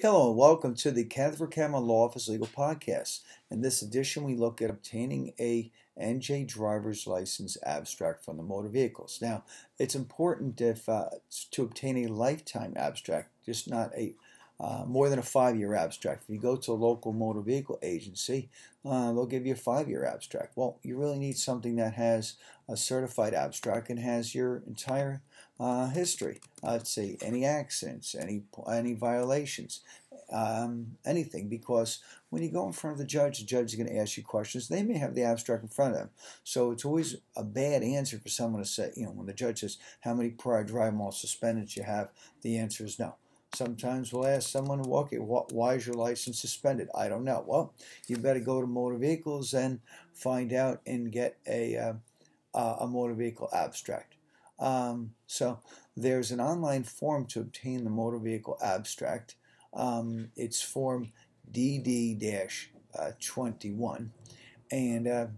Hello and welcome to the Kenneth Verkammer Law Office Legal Podcast. In this edition, we look at obtaining a NJ driver's license abstract from the motor vehicles. Now, it's important if to obtain a lifetime abstract, just not a more than a 5-year abstract. If you go to a local motor vehicle agency, they'll give you a 5-year abstract. Well, you really need something that has a certified abstract and has your entire history. Let's see, any accidents, any violations, anything. Because when you go in front of the judge is going to ask you questions. They may have the abstract in front of them, so it's always a bad answer for someone to say. When the judge says, "How many prior driving while suspended you have?" The answer is no. Sometimes we'll ask someone, "Okay, why is your license suspended?" "I don't know." Well, you better go to motor vehicles and find out and get a motor vehicle abstract. So there's an online form to obtain the motor vehicle abstract. It's form DD-21, and it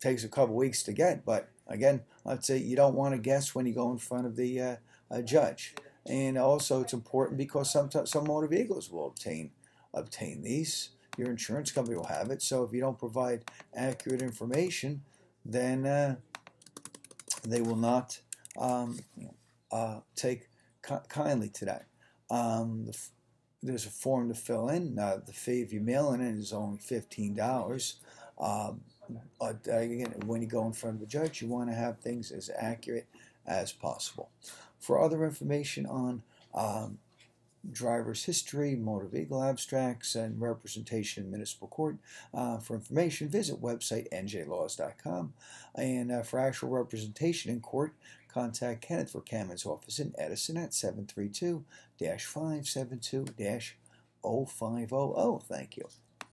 takes a couple weeks to get. But again, let's say you don't want to guess when you go in front of the judge. And also, it's important because some motor vehicles will obtain these. Your insurance company will have it. So if you don't provide accurate information, then they will not take kindly to that. There's a form to fill in. The fee if you mail it in is only $15. Again, when you go in front of the judge, you want to have things as accurate as possible. For other information on driver's history, motor vehicle abstracts, and representation in municipal court, for information, visit website njlaws.com. And for actual representation in court, contact Kenneth Verkammer's office in Edison at 732-572-0500. Thank you.